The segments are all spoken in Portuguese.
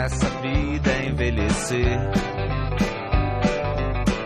nessa vida é envelhecer.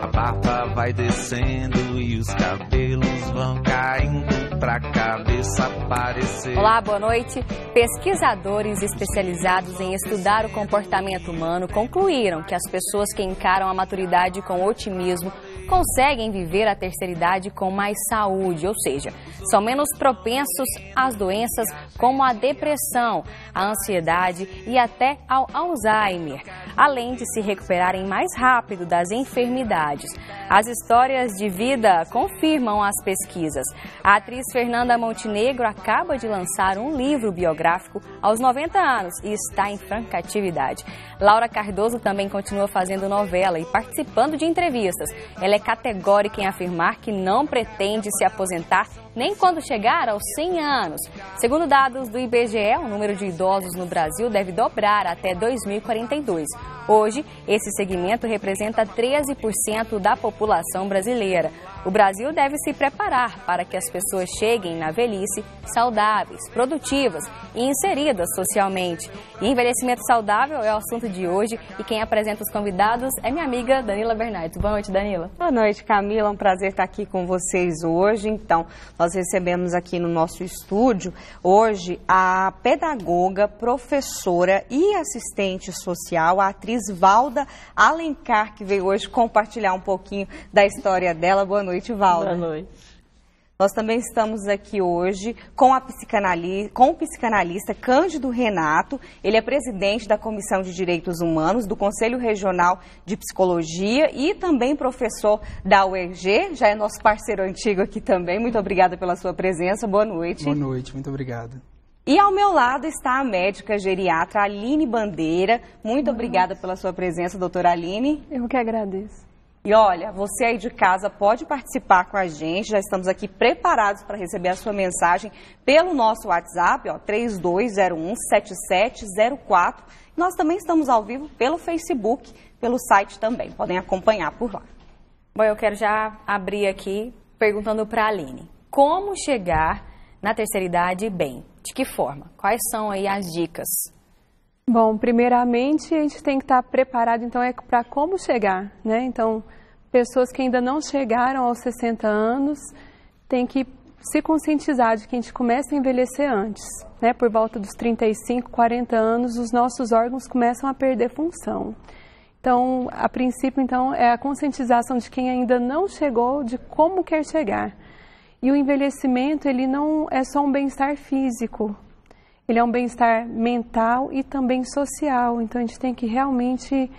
A barba vai descendo e os cabelos vão caindo pra cabeça aparecer. Olá, boa noite. Pesquisadores especializados em estudar o comportamento humano concluíram que as pessoas que encaram a maturidade com otimismo conseguem viver a terceira idade com mais saúde, ou seja, são menos propensos às doenças como a depressão, a ansiedade e até ao Alzheimer, além de se recuperarem mais rápido das enfermidades. As histórias de vida confirmam as pesquisas. A atriz Fernanda Montenegro acaba de lançar um livro biográfico aos 90 anos e está em franca atividade. Laura Cardoso também continua fazendo novela e participando de entrevistas. Ela é categórica em afirmar que não pretende se aposentar nem quando chegar aos 100 anos. Segundo dados do IBGE, o número de idosos no Brasil deve dobrar até 2042. Hoje, esse segmento representa 13% da população brasileira. O Brasil deve se preparar para que as pessoas cheguem na velhice saudáveis, produtivas e inseridas socialmente. E envelhecimento saudável é o assunto de hoje e quem apresenta os convidados é minha amiga Danila Bernardes. Boa noite, Danila. Boa noite, Camila. É um prazer estar aqui com vocês hoje. Então, nós recebemos aqui no nosso estúdio hoje a pedagoga, professora e assistente social, a atriz Valda Alencar, que veio hoje compartilhar um pouquinho da história dela. Boa noite, Valda. Boa noite. Nós também estamos aqui hoje com o psicanalista Cândido Renato. Ele é presidente da Comissão de Direitos Humanos do Conselho Regional de Psicologia e também professor da UERJ. Já é nosso parceiro antigo aqui também. Muito obrigada pela sua presença. Boa noite. Boa noite, muito obrigado. E ao meu lado está a médica geriatra Aline Bandeira. Muito obrigada pela sua presença, doutora Aline. Eu que agradeço. E olha, você aí de casa pode participar com a gente, já estamos aqui preparados para receber a sua mensagem pelo nosso WhatsApp, 3201-7704. Nós também estamos ao vivo pelo Facebook, pelo site também, podem acompanhar por lá. Bom, eu quero já abrir aqui perguntando para a Aline, como chegar na terceira idade bem? De que forma? Quais são aí as dicas? Bom, primeiramente a gente tem que estar preparado, então, para como chegar, né? Então, pessoas que ainda não chegaram aos 60 anos têm que se conscientizar de que a gente começa a envelhecer antes, né? Por volta dos 35, 40 anos, os nossos órgãos começam a perder função. Então, a princípio, então, é a conscientização de quem ainda não chegou, de como quer chegar. E o envelhecimento, ele não é só um bem-estar físico, ele é um bem-estar mental e também social. Então, a gente tem que realmente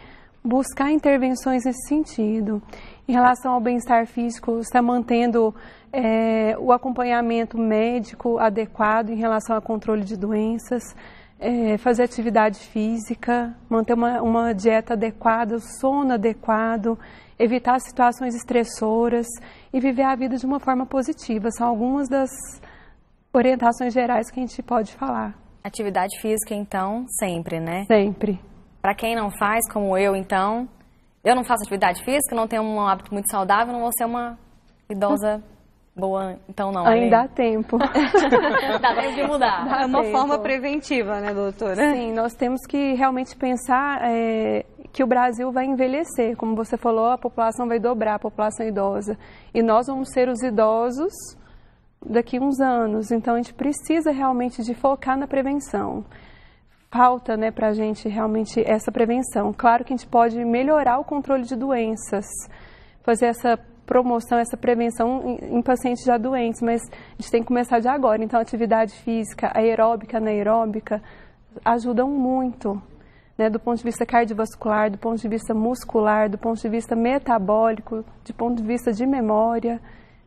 buscar intervenções nesse sentido. Em relação ao bem-estar físico, está mantendo o acompanhamento médico adequado em relação ao controle de doenças, fazer atividade física, manter uma dieta adequada, sono adequado, evitar situações estressoras e viver a vida de uma forma positiva. São algumas das orientações gerais que a gente pode falar. Atividade física, então, sempre, né? Sempre. Para quem não faz, como eu, então, eu não faço atividade física, não tenho um hábito muito saudável, não vou ser uma idosa boa, então não. Ainda há tempo. Dá tempo de mudar. É uma forma preventiva, né, doutora? Sim, nós temos que realmente pensar que o Brasil vai envelhecer. Como você falou, a população vai dobrar, a população idosa. E nós vamos ser os idosos daqui a uns anos. Então, a gente precisa realmente de focar na prevenção. Falta, né, para a gente realmente essa prevenção. Claro que a gente pode melhorar o controle de doenças, fazer essa promoção, essa prevenção em pacientes já doentes, mas a gente tem que começar de agora. Então, a atividade física, aeróbica, anaeróbica, ajudam muito, né, do ponto de vista cardiovascular, do ponto de vista muscular, do ponto de vista metabólico, do ponto de vista de memória.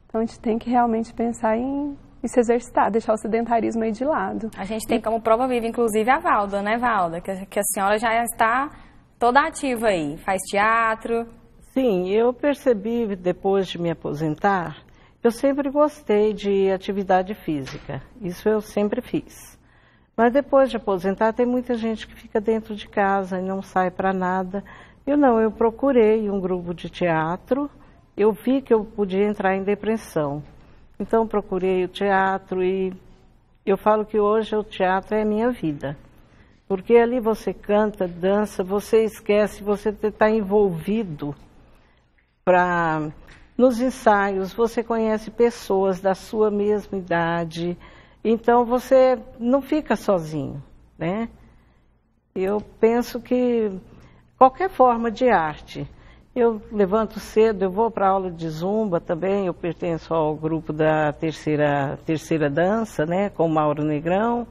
Então, a gente tem que realmente pensar em se exercitar, deixar o sedentarismo aí de lado. A gente tem como prova viva, inclusive, a Valda, né, Valda? Que a senhora já está toda ativa aí, faz teatro. Sim, eu percebi, depois de me aposentar, eu sempre gostei de atividade física. Isso eu sempre fiz. Mas depois de aposentar, tem muita gente que fica dentro de casa e não sai para nada. Eu procurei um grupo de teatro, eu vi que eu podia entrar em depressão. Então, procurei o teatro e eu falo que hoje o teatro é a minha vida. Porque ali você canta, dança, você esquece, você está envolvido nos ensaios, você conhece pessoas da sua mesma idade, então você não fica sozinho, né? Eu penso que qualquer forma de arte, eu levanto cedo, eu vou para a aula de zumba também, eu pertenço ao grupo da terceira dança, né, com o Mauro Negrão.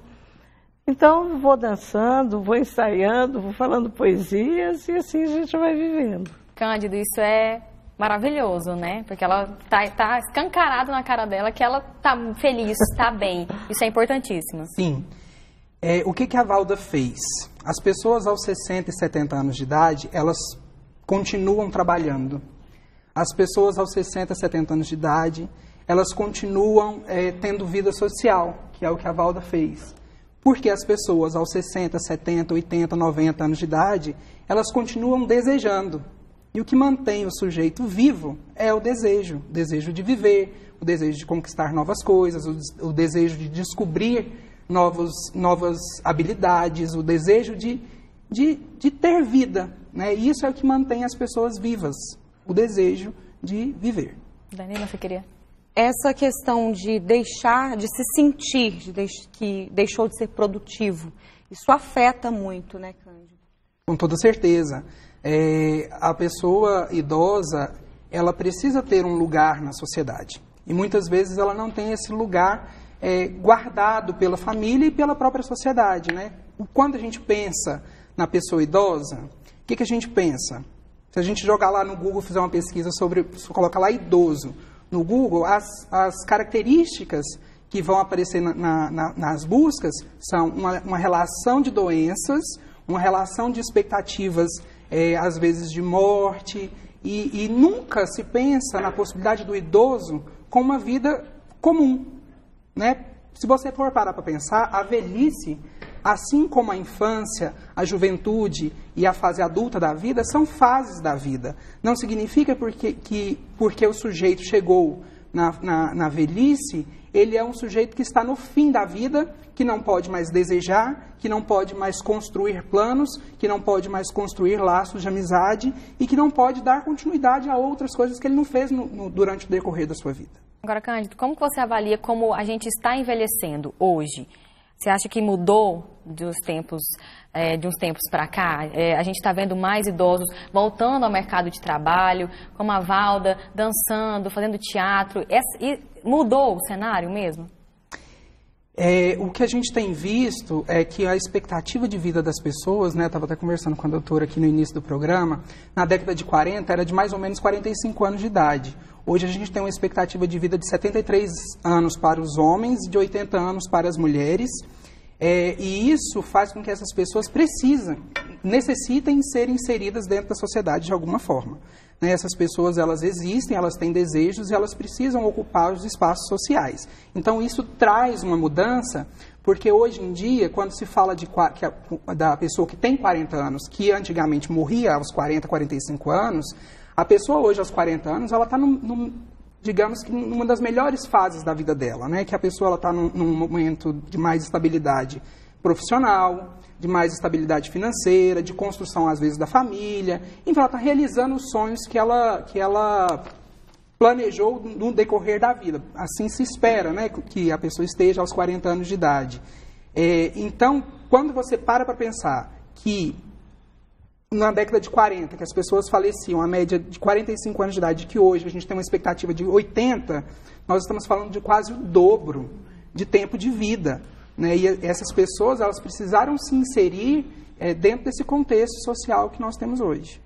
Então, vou dançando, vou ensaiando, vou falando poesias e assim a gente vai vivendo. Cândido, isso é maravilhoso, né? Porque ela tá escancarado na cara dela que ela tá feliz, tá bem. Isso é importantíssimo. Sim. O que a Valda fez? As pessoas aos 60 e 70 anos de idade, elas continuam trabalhando. As pessoas aos 60, 70 anos de idade, elas continuam tendo vida social, que é o que a Valda fez. Porque as pessoas aos 60, 70, 80, 90 anos de idade, elas continuam desejando. E o que mantém o sujeito vivo é o desejo de viver, o desejo de conquistar novas coisas, o desejo de descobrir novas habilidades, o desejo de ter vida, né? E isso é o que mantém as pessoas vivas, o desejo de viver. Danila, você queria? Essa questão de deixar, de se sentir, que deixou de ser produtivo, isso afeta muito, né, Cândido? Com toda certeza. A pessoa idosa, ela precisa ter um lugar na sociedade. E muitas vezes ela não tem esse lugar guardado pela família e pela própria sociedade, né? Quando a gente pensa na pessoa idosa, o que a gente pensa? Se a gente jogar lá no Google, fizer uma pesquisa colocar lá idoso, no Google, as características que vão aparecer nas buscas são uma relação de doenças, uma relação de expectativas, às vezes de morte, e nunca se pensa na possibilidade do idoso com uma vida comum, né? Se você for parar para pensar, a velhice, assim como a infância, a juventude e a fase adulta da vida, são fases da vida. Não significa porque o sujeito chegou na velhice, ele é um sujeito que está no fim da vida, que não pode mais desejar, que não pode mais construir planos, que não pode mais construir laços de amizade e que não pode dar continuidade a outras coisas que ele não fez durante o decorrer da sua vida. Agora, Cândido, como que você avalia como a gente está envelhecendo hoje? Você acha que mudou de uns tempos para cá? A gente está vendo mais idosos voltando ao mercado de trabalho, como a Valda, dançando, fazendo teatro. E mudou o cenário mesmo? O que a gente tem visto é que a expectativa de vida das pessoas, né, eu estava até conversando com a doutora aqui no início do programa, na década de 40 era de mais ou menos 45 anos de idade. Hoje a gente tem uma expectativa de vida de 73 anos para os homens e de 80 anos para as mulheres. E isso faz com que essas pessoas necessitem ser inseridas dentro da sociedade de alguma forma. Né? Essas pessoas, elas existem, elas têm desejos e elas precisam ocupar os espaços sociais. Então isso traz uma mudança, porque hoje em dia, quando se fala da pessoa que tem 40 anos, que antigamente morria aos 40, 45 anos, a pessoa hoje aos 40 anos, ela está digamos que numa das melhores fases da vida dela, né? Que a pessoa está num momento de mais estabilidade profissional, de mais estabilidade financeira, de construção, às vezes, da família. Então, ela está realizando os sonhos que ela planejou no decorrer da vida. Assim se espera, né? Que a pessoa esteja aos 40 anos de idade. Então, quando você para pensar que na década de 40, que as pessoas faleciam, a média de 45 anos de idade, que hoje a gente tem uma expectativa de 80, nós estamos falando de quase o dobro de tempo de vida. Né? E essas pessoas, elas precisaram se inserir dentro desse contexto social que nós temos hoje.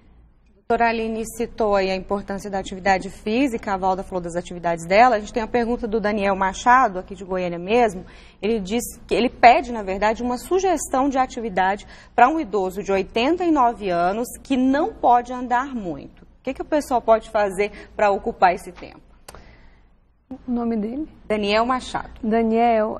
A doutora Aline citou aí a importância da atividade física, a Valda falou das atividades dela. A gente tem a pergunta do Daniel Machado, aqui de Goiânia mesmo. Ele diz que ele pede, na verdade, uma sugestão de atividade para um idoso de 89 anos que não pode andar muito. O que o pessoal pode fazer para ocupar esse tempo? O nome dele? Daniel Machado. Daniel,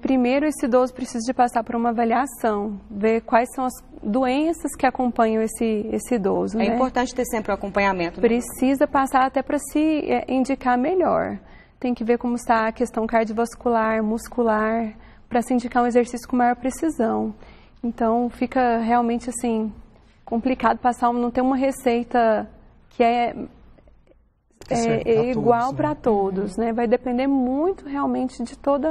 primeiro esse idoso precisa de passar por uma avaliação, ver quais são as doenças que acompanham esse idoso. É importante ter sempre o acompanhamento. Né? Precisa passar até para se indicar melhor. Tem que ver como está a questão cardiovascular, muscular, para se indicar um exercício com maior precisão. Então fica realmente assim complicado passar, não tem uma receita que é igual para todos, né? Vai depender muito realmente de todo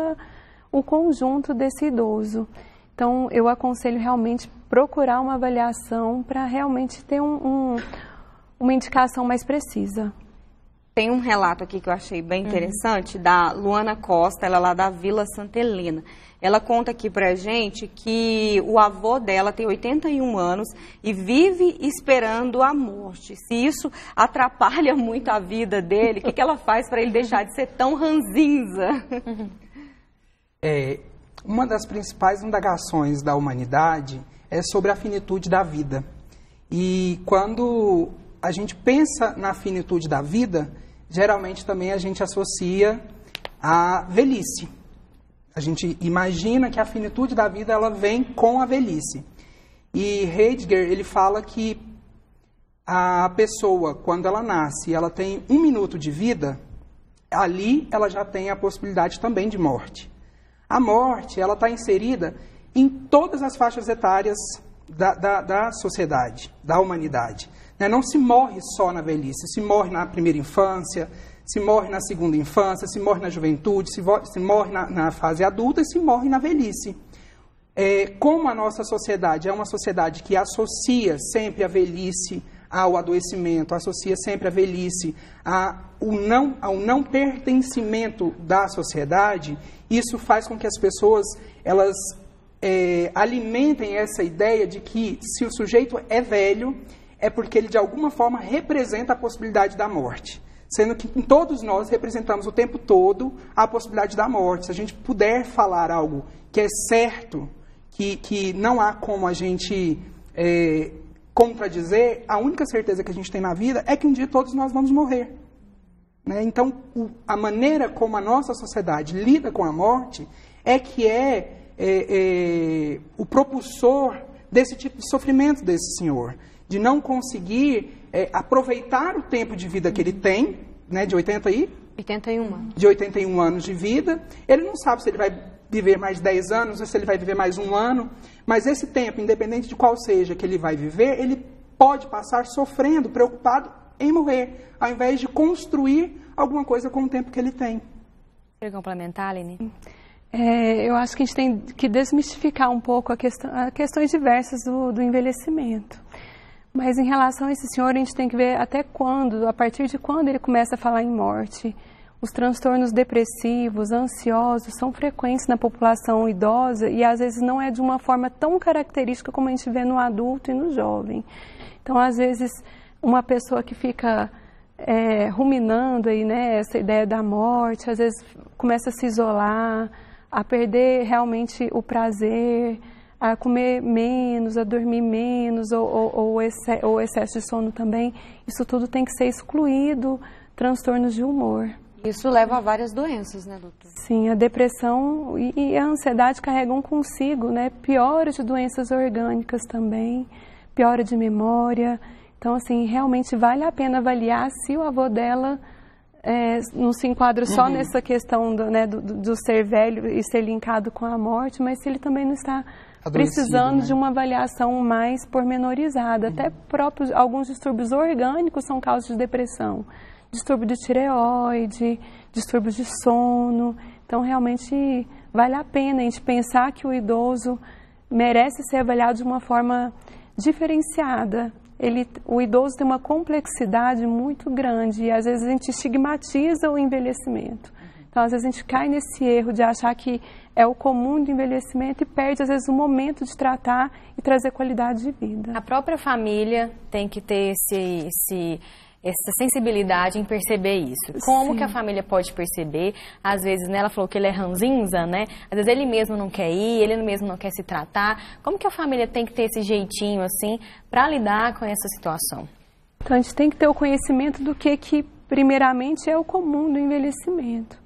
o conjunto desse idoso. Então eu aconselho realmente procurar uma avaliação para realmente ter uma indicação mais precisa. Tem um relato aqui que eu achei bem interessante, da Luana Costa, ela é lá da Vila Santa Helena. Ela conta aqui pra gente que o avô dela tem 81 anos e vive esperando a morte. Se isso atrapalha muito a vida dele, o que ela faz para ele deixar de ser tão ranzinza? Uma das principais indagações da humanidade é sobre a finitude da vida. E quando a gente pensa na finitude da vida, geralmente também a gente associa a velhice. A gente imagina que a finitude da vida ela vem com a velhice. E Heidegger, ele fala que a pessoa, quando ela nasce, ela tem 1 minuto de vida, ali ela já tem a possibilidade também de morte. A morte, ela está inserida em todas as faixas etárias da sociedade, da humanidade. Não se morre só na velhice, se morre na primeira infância, se morre na segunda infância, se morre na juventude, se morre na fase adulta e se morre na velhice. Como a nossa sociedade é uma sociedade que associa sempre a velhice ao adoecimento, associa sempre a velhice ao não pertencimento da sociedade, isso faz com que as pessoas elas alimentem essa ideia de que se o sujeito é velho, é porque ele de alguma forma representa a possibilidade da morte. Sendo que todos nós representamos o tempo todo a possibilidade da morte. Se a gente puder falar algo que é certo, que não há como a gente contradizer, a única certeza que a gente tem na vida é que um dia todos nós vamos morrer. Né? Então, a maneira como a nossa sociedade lida com a morte é que o propulsor desse tipo de sofrimento desse senhor, de não conseguir aproveitar o tempo de vida que ele tem, né, de 81 anos de vida. Ele não sabe se ele vai viver mais 10 anos ou se ele vai viver mais 1 ano, mas esse tempo, independente de qual seja que ele vai viver, ele pode passar sofrendo, preocupado em morrer, ao invés de construir alguma coisa com o tempo que ele tem. Quer complementar, Aline? Eu acho que a gente tem que desmistificar um pouco as questões diversas do envelhecimento. Mas em relação a esse senhor, a gente tem que ver até quando, a partir de quando ele começa a falar em morte. Os transtornos depressivos, ansiosos, são frequentes na população idosa e às vezes não é de uma forma tão característica como a gente vê no adulto e no jovem. Então, às vezes, uma pessoa que fica ruminando aí, né, essa ideia da morte, às vezes começa a se isolar, a perder realmente o prazer, a comer menos, a dormir menos, ou excesso de sono também. Isso tudo tem que ser excluído, transtornos de humor. Isso leva a várias doenças, né, doutor? Sim, a depressão e a ansiedade carregam consigo, né, piora de doenças orgânicas também, piora de memória. Então, assim, realmente vale a pena avaliar se o avô dela não se enquadra só nessa questão do ser velho e ser linkado com a morte, mas se ele também não está precisando, né, de uma avaliação mais pormenorizada. Até alguns distúrbios orgânicos são causas de depressão. Distúrbio de tireoide, distúrbios de sono. Então, realmente, vale a pena a gente pensar que o idoso merece ser avaliado de uma forma diferenciada. O idoso tem uma complexidade muito grande e, às vezes, a gente estigmatiza o envelhecimento. Então, às vezes, a gente cai nesse erro de achar que é o comum do envelhecimento e perde, às vezes, o momento de tratar e trazer qualidade de vida. A própria família tem que ter essa sensibilidade em perceber isso. Como Sim. que a família pode perceber? Às vezes, né, ela falou que ele é ranzinza, né? Às vezes ele mesmo não quer ir, ele mesmo não quer se tratar. Como que a família tem que ter esse jeitinho, assim, para lidar com essa situação? Então, a gente tem que ter o conhecimento do que primeiramente, é o comum do envelhecimento.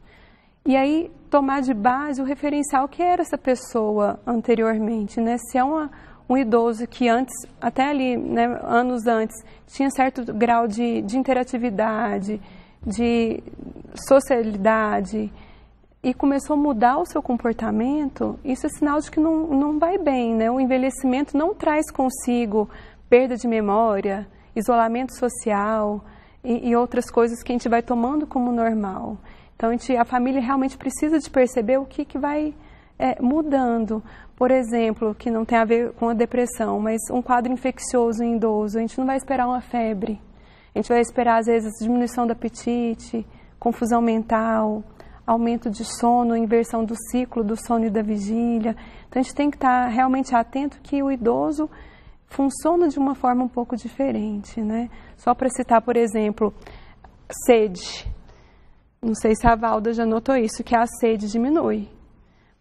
E aí, tomar de base o referencial que era essa pessoa anteriormente, né? Se é um idoso que antes, até ali, né, anos antes, tinha certo grau de interatividade, de socialidade, e começou a mudar o seu comportamento, isso é sinal de que não vai bem, né? O envelhecimento não traz consigo perda de memória, isolamento social e outras coisas que a gente vai tomando como normal. Então, a família realmente precisa de perceber o que vai mudando. Por exemplo, que não tem a ver com a depressão, mas um quadro infeccioso em idoso, a gente não vai esperar uma febre. A gente vai esperar, às vezes, diminuição do apetite, confusão mental, aumento de sono, inversão do ciclo do sono e da vigília. Então, a gente tem que estar realmente atento que o idoso funciona de uma forma um pouco diferente, né? Só para citar, por exemplo, sede. Não sei se a Valda já notou isso, que a sede diminui.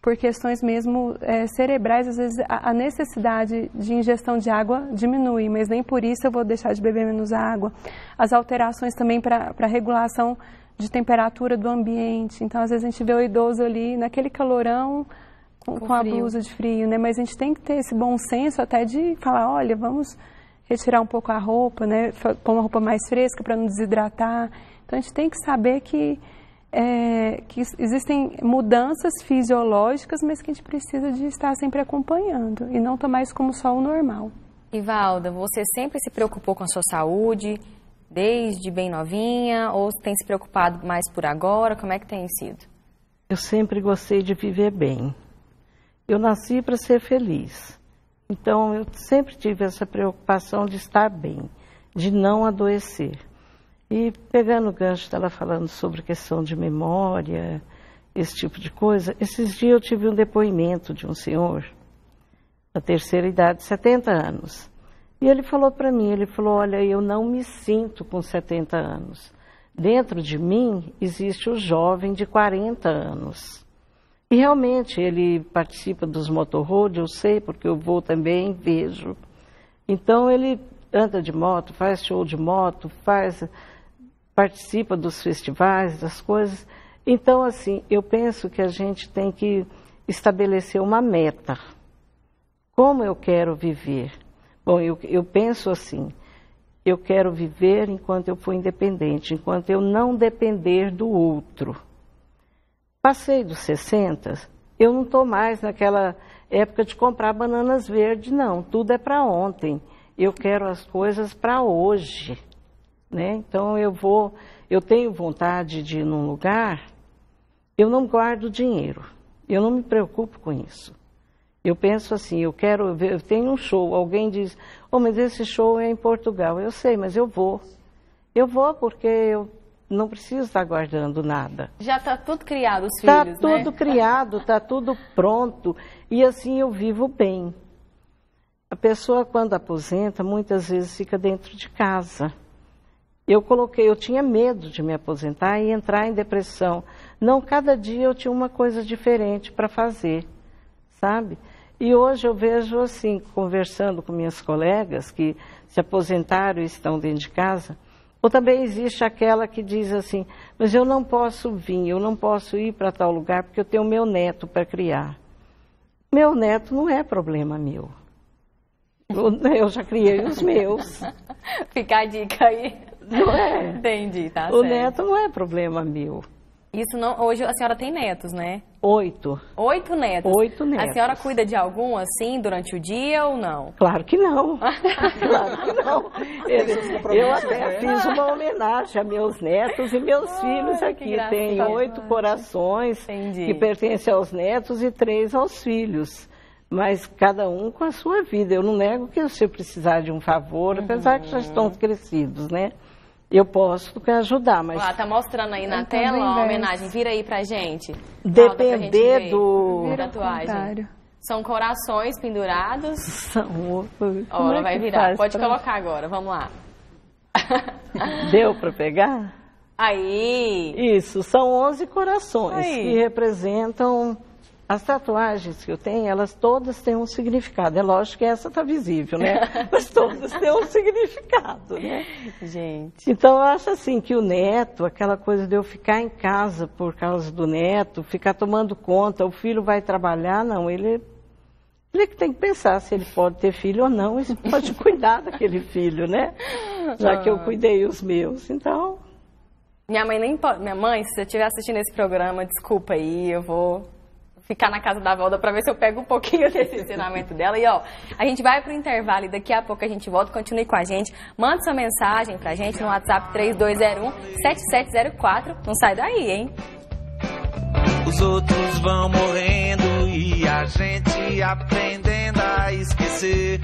Por questões mesmo cerebrais, às vezes a necessidade de ingestão de água diminui, mas nem por isso eu vou deixar de beber menos água. As alterações também para a regulação de temperatura do ambiente. Então, às vezes a gente vê o idoso ali naquele calorão com a blusa de frio, né? Mas a gente tem que ter esse bom senso até de falar, olha, vamos retirar um pouco a roupa, né? Pôr uma roupa mais fresca para não desidratar. Então, a gente tem que saber que existem mudanças fisiológicas, mas que a gente precisa de estar sempre acompanhando e não tomar isso como só o normal. Ivalda, você sempre se preocupou com a sua saúde, desde bem novinha, ou tem se preocupado mais por agora? Como é que tem sido? Eu sempre gostei de viver bem. Eu nasci para ser feliz. Então, eu sempre tive essa preocupação de estar bem, de não adoecer. E pegando o gancho dela falando sobre questão de memória, esse tipo de coisa, esses dias eu tive um depoimento de um senhor, da terceira idade, 70 anos. E ele falou para mim, ele falou, olha, eu não me sinto com 70 anos. Dentro de mim existe o jovem de 40 anos. E realmente ele participa dos motorroad, eu sei, porque eu vou também, vejo. Então ele anda de moto, faz show de moto, participa dos festivais, das coisas. Então, assim, eu penso que a gente tem que estabelecer uma meta. Como eu quero viver? Bom, eu penso assim, eu quero viver enquanto eu for independente, enquanto eu não depender do outro. Passei dos 60, eu não estou mais naquela época de comprar bananas verdes, não. Tudo é para ontem. Eu quero as coisas para hoje, né? Então eu tenho vontade de ir num lugar, eu não guardo dinheiro, eu não me preocupo com isso. Eu penso assim, eu quero ver, eu tenho um show, alguém diz, mas esse show é em Portugal. Eu sei, mas eu vou. Eu vou porque eu não preciso estar guardando nada. Já está tudo criado, os filhos, né? Está tudo criado, está tudo pronto. E assim eu vivo bem. A pessoa, quando aposenta, muitas vezes fica dentro de casa. Eu tinha medo de me aposentar e entrar em depressão. Não, cada dia eu tinha uma coisa diferente para fazer, sabe? E hoje eu vejo assim, conversando com minhas colegas que se aposentaram e estão dentro de casa, ou também existe aquela que diz assim, mas eu não posso vir, eu não posso ir para tal lugar porque eu tenho meu neto para criar. Meu neto não é problema meu. Eu já criei os meus. Fica a dica aí. Não é? Entendi, tá O certo. neto não é problema meu. Isso não, hoje a senhora tem netos, né? 8. 8 netos? 8 netos. A senhora cuida de algum, assim, durante o dia ou não? Claro que não. Claro que não. Eu até fiz uma homenagem a meus netos e meus filhos aqui. Tem 8 corações que pertencem aos netos e 3 aos filhos. Mas cada um com a sua vida. Eu não nego que se eu precisar de um favor, apesar que já estão crescidos, né? Eu posso ajudar, mas... Tá mostrando aí na tela a homenagem. Vira aí pra gente. Depender do... Tatuagem. São corações pendurados. São... Ela vai virar. Pode colocar agora, vamos lá. Deu pra pegar? Aí! Isso, são 11 corações que representam... As tatuagens que eu tenho, elas todas têm um significado. É lógico que essa está visível, né? Mas todas têm um significado, né? Gente. Então, eu acho assim que o neto, aquela coisa de eu ficar em casa por causa do neto, ficar tomando conta, o filho vai trabalhar, não, ele que tem que pensar se ele pode ter filho ou não, e se pode cuidar daquele filho, né? Já que eu cuidei os meus, então... Minha mãe nem pode. Minha mãe, se você estiver assistindo esse programa, desculpa aí, eu vou ficar na casa da Valda para ver se eu pego um pouquinho desse ensinamento dela. E ó, a gente vai pro intervalo e daqui a pouco a gente volta. Continue com a gente. Manda sua mensagem pra gente no WhatsApp 3201-7704. Não sai daí, hein? Os outros vão morrendo e a gente aprendendo a esquecer.